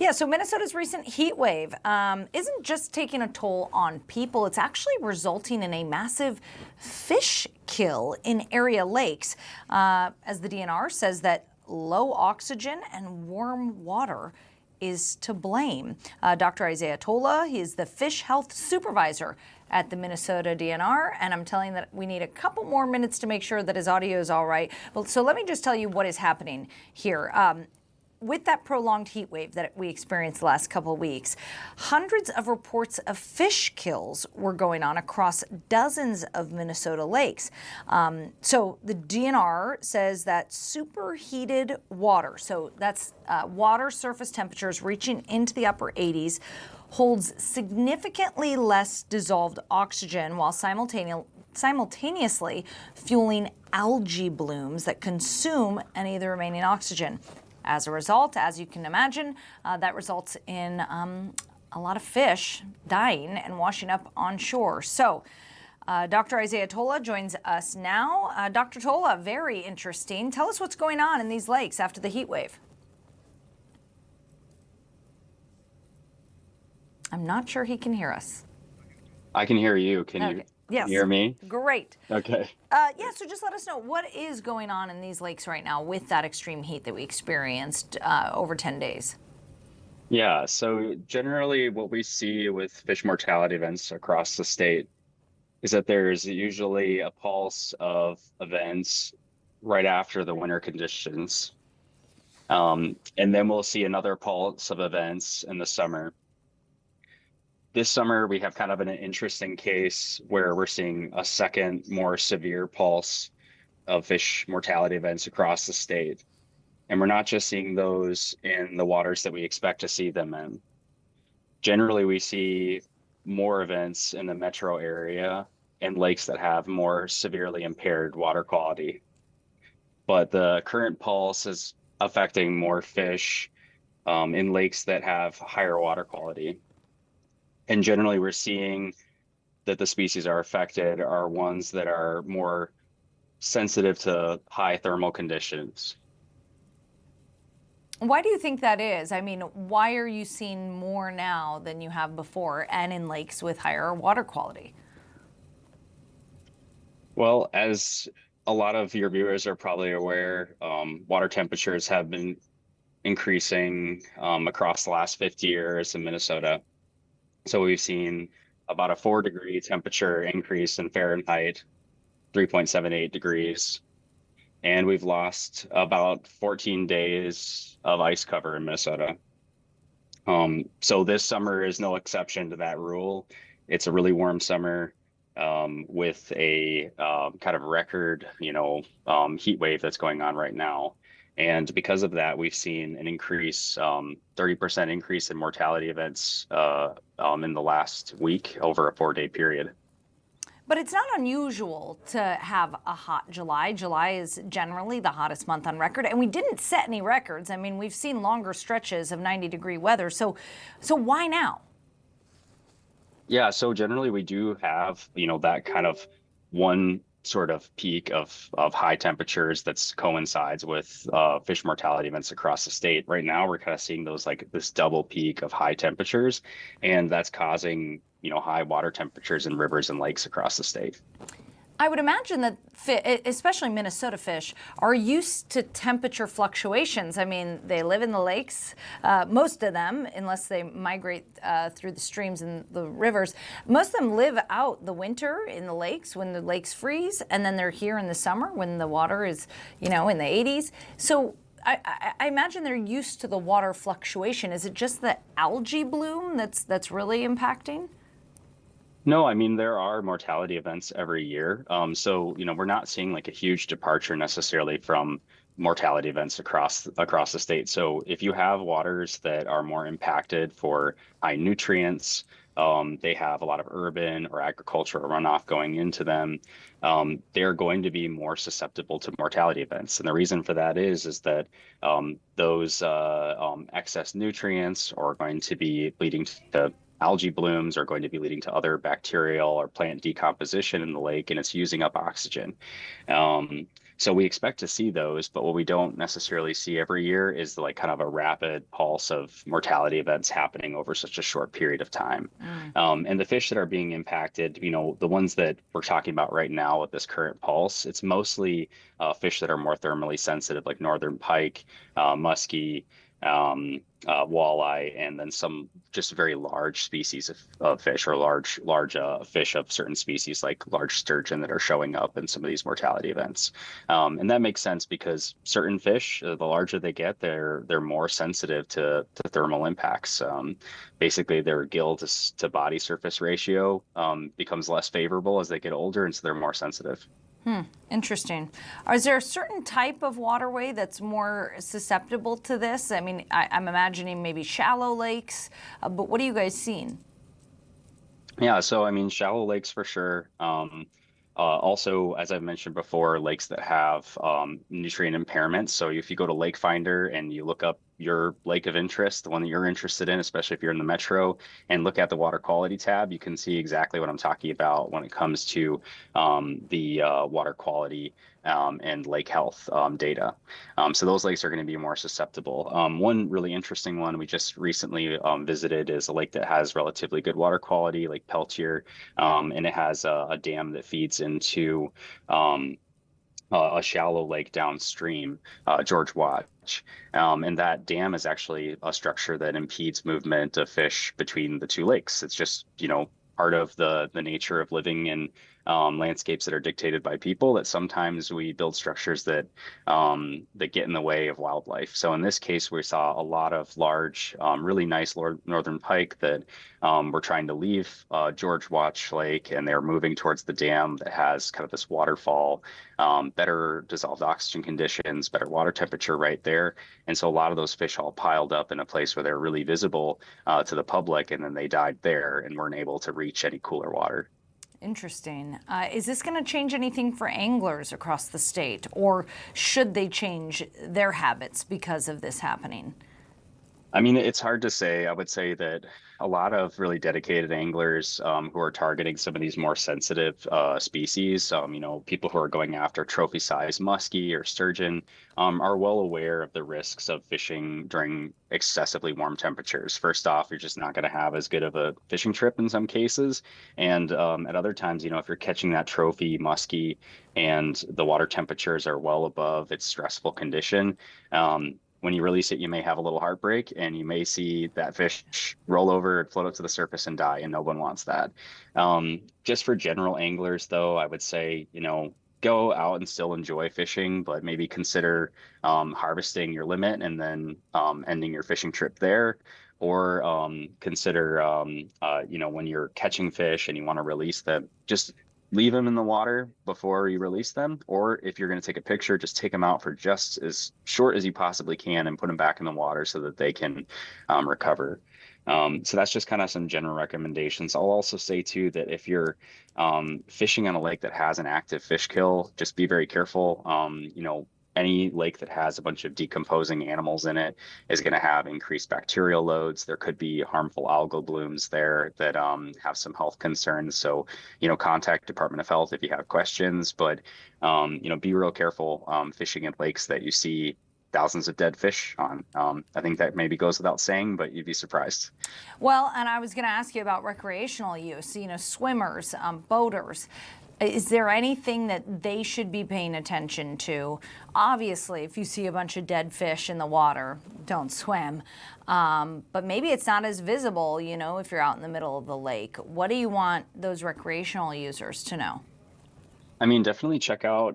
Yeah, so Minnesota's recent heat wave isn't just taking a toll on people, it's actually resulting in a massive fish kill in area lakes, as the DNR says that low oxygen and warm water is to blame. Dr. Isaiah Tola, he is the fish health supervisor at the Minnesota DNR, and I'm telling that we need a couple more minutes to make sure that his audio is all right. Well, so let me just tell you what is happening here. With that prolonged heat wave that we experienced the last couple of weeks, hundreds of reports of fish kills were going on across dozens of Minnesota lakes. So the DNR says that superheated water, so that's water surface temperatures reaching into the upper 80s, holds significantly less dissolved oxygen while simultaneously fueling algae blooms that consume any of the remaining oxygen. As a result, as you can imagine, that results in a lot of fish dying and washing up on shore. So Dr. Isaiah Tola joins us now. Dr. Tola, very interesting. Tell us what's going on in these lakes after the heat wave. I'm not sure he can hear us. I can hear you. Can you Yes. hear me? Great. Okay. Yeah, so just let us know what is going on in these lakes right now with that extreme heat that we experienced over 10 days. Yeah, so generally what we see with fish mortality events across the state is that there's usually a pulse of events right after the winter conditions. And then we'll see another pulse of events in the summer. This summer, we have kind of an interesting case where we're seeing a second, more severe pulse of fish mortality events across the state. And we're not just seeing those in the waters that we expect to see them in. Generally, we see more events in the metro area and lakes that have more severely impaired water quality. But the current pulse is affecting more fish in lakes that have higher water quality. And generally, we're seeing that the species are affected are ones that are more sensitive to high thermal conditions. Why do you think that is? I mean, why are you seeing more now than you have before and in lakes with higher water quality? Well, as a lot of your viewers are probably aware, water temperatures have been increasing across the last 50 years in Minnesota. So we've seen about a 4-degree temperature increase in Fahrenheit, 3.78 degrees. And we've lost about 14 days of ice cover in Minnesota. So this summer is no exception to that rule. It's a really warm summer with a kind of record, heat wave that's going on right now. And because of that, we've seen an increase, 30% increase in mortality events in the last week over a 4-day period. But it's not unusual to have a hot July. July is generally the hottest month on record, and we didn't set any records. I mean, we've seen longer stretches of 90-degree weather. So why now? Yeah, so generally we do have, that kind of one sort of peak of high temperatures that's coincides with fish mortality events across the state. Right now, we're kind of seeing those like this double peak of high temperatures, and that's causing, high water temperatures in rivers and lakes across the state. I would imagine that, especially Minnesota fish, are used to temperature fluctuations. I mean, they live in the lakes, most of them, unless they migrate through the streams and the rivers. Most of them live out the winter in the lakes when the lakes freeze, and then they're here in the summer when the water is, in the 80s. So I imagine they're used to the water fluctuation. Is it just the algae bloom that's really impacting? No, I mean, there are mortality events every year. So, we're not seeing like a huge departure necessarily from mortality events across the state. So if you have waters that are more impacted for high nutrients, they have a lot of urban or agricultural runoff going into them, they're going to be more susceptible to mortality events. And the reason for that is that those excess nutrients are going to be leading to algae blooms, are going to be leading to other bacterial or plant decomposition in the lake, and it's using up oxygen. So we expect to see those, but what we don't necessarily see every year is like kind of a rapid pulse of mortality events happening over such a short period of time. Mm. And the fish that are being impacted, the ones that we're talking about right now with this current pulse, it's mostly fish that are more thermally sensitive, like northern pike, muskie, walleye, and then some just very large species of fish, or large fish of certain species like large sturgeon that are showing up in some of these mortality events. And that makes sense because certain fish, the larger they get, they're more sensitive to thermal impacts. Basically, their gill to body surface ratio becomes less favorable as they get older, and so they're more sensitive. Interesting. Is there a certain type of waterway that's more susceptible to this? I mean, I'm imagining maybe shallow lakes, but what are you guys seeing? Yeah, so I mean, shallow lakes for sure. Also, as I've mentioned before, lakes that have nutrient impairments. So if you go to Lake Finder and you look up your lake of interest, the one that you're interested in, especially if you're in the metro, and look at the water quality tab, you can see exactly what I'm talking about when it comes to the water quality and lake health data. So those lakes are going to be more susceptible. One really interesting one we just recently visited is a lake that has relatively good water quality, Lake Peltier, and it has a dam that feeds into a shallow lake downstream, George Watch. And that dam is actually a structure that impedes movement of fish between the two lakes. It's just, part of the nature of living in landscapes that are dictated by people, that sometimes we build structures that get in the way of wildlife. So in this case, we saw a lot of large, really nice northern pike that were trying to leave George Watch Lake, and they're moving towards the dam that has kind of this waterfall, better dissolved oxygen conditions, better water temperature right there. And so a lot of those fish all piled up in a place where they're really visible to the public, and then they died there and weren't able to reach any cooler water. Interesting. Is this going to change anything for anglers across the state, or should they change their habits because of this happening? I mean, it's hard to say. I would say that a lot of really dedicated anglers who are targeting some of these more sensitive species, people who are going after trophy-sized muskie or sturgeon, are well aware of the risks of fishing during excessively warm temperatures. First off, you're just not going to have as good of a fishing trip in some cases. And at other times, if you're catching that trophy muskie and the water temperatures are well above its stressful condition, when you release it, you may have a little heartbreak, and you may see that fish roll over and float up to the surface and die, and no one wants that. Just for general anglers, though, I would say, go out and still enjoy fishing, but maybe consider harvesting your limit and then ending your fishing trip there. Or consider, when you're catching fish and you want to release them, just leave them in the water before you release them. Or if you're going to take a picture, just take them out for just as short as you possibly can and put them back in the water so that they can recover. So that's just kind of some general recommendations. I'll also say too that if you're fishing on a lake that has an active fish kill, just be very careful. Any lake that has a bunch of decomposing animals in it is going to have increased bacterial loads. There could be harmful algal blooms there that have some health concerns. So, contact Department of Health if you have questions. But, be real careful fishing in lakes that you see thousands of dead fish on. I think that maybe goes without saying, but you'd be surprised. Well, and I was going to ask you about recreational use, swimmers, boaters. Is there anything that they should be paying attention to? Obviously, if you see a bunch of dead fish in the water, don't swim. But maybe it's not as visible, if you're out in the middle of the lake. What do you want those recreational users to know? I mean, definitely check out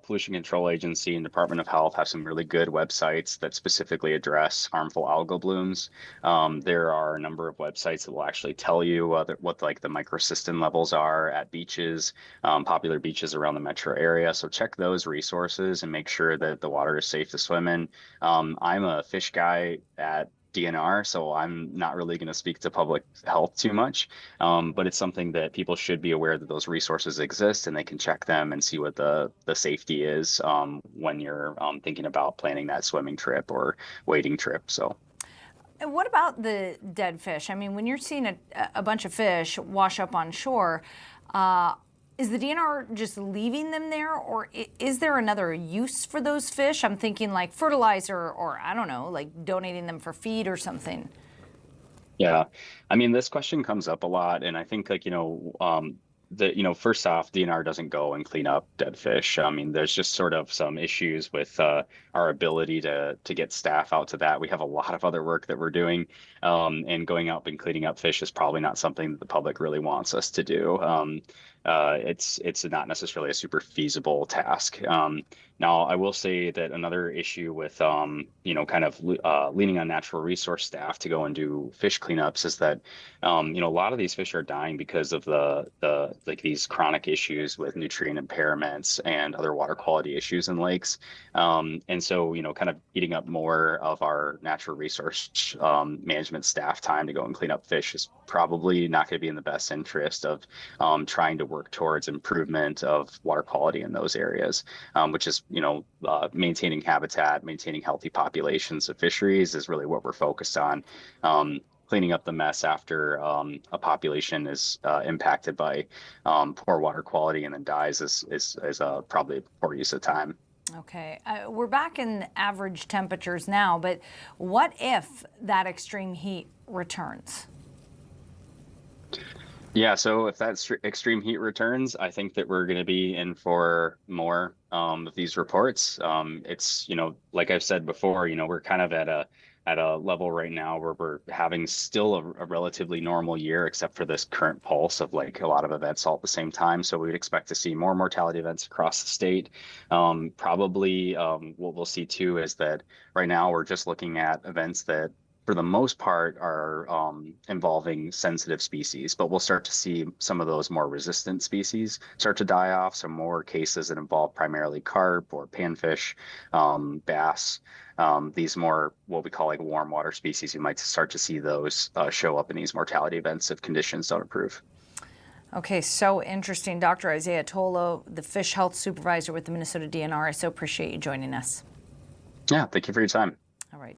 Pollution Control Agency and Department of Health have some really good websites that specifically address harmful algal blooms. There are a number of websites that will actually tell you what like the microcystin levels are at beaches, popular beaches around the metro area. So check those resources and make sure that the water is safe to swim in. I'm a fish guy at DNR, so I'm not really going to speak to public health too much, but it's something that people should be aware that those resources exist, and they can check them and see what the safety is when you're thinking about planning that swimming trip or wading trip. So. And what about the dead fish? I mean, when you're seeing a bunch of fish wash up on shore, Is the DNR just leaving them there, or is there another use for those fish? I'm thinking like fertilizer, or I don't know, like donating them for feed or something. Yeah, I mean, this question comes up a lot, and I think first off, DNR doesn't go and clean up dead fish. I mean, there's just sort of some issues with our ability to get staff out to that. We have a lot of other work that we're doing, and going out and cleaning up fish is probably not something that the public really wants us to do. It's not necessarily a super feasible task. Now, I will say that another issue with kind of leaning on natural resource staff to go and do fish cleanups is that a lot of these fish are dying because of the like these chronic issues with nutrient impairments and other water quality issues in lakes. And so, kind of eating up more of our natural resource management staff time to go and clean up fish is probably not going to be in the best interest of trying to work towards improvement of water quality in those areas, which is, maintaining habitat, maintaining healthy populations of fisheries is really what we're focused on. Cleaning up the mess after a population is impacted by poor water quality and then dies is probably a poor use of time. Okay, we're back in average temperatures now, but what if that extreme heat returns? Yeah, so if that extreme heat returns, I think that we're going to be in for more of these reports. It's, like I've said before, we're kind of at a level right now where we're having still a relatively normal year, except for this current pulse of like a lot of events all at the same time. So we would expect to see more mortality events across the state. Probably what we'll see too is that right now we're just looking at events that for the most part are involving sensitive species, but we'll start to see some of those more resistant species start to die off. Some more cases that involve primarily carp or panfish, bass, these more what we call like warm water species. You might start to see those show up in these mortality events if conditions don't improve. Okay, so interesting. Dr. Isaiah Tolo, the fish health supervisor with the Minnesota DNR. I so appreciate you joining us. Yeah, thank you for your time. All right.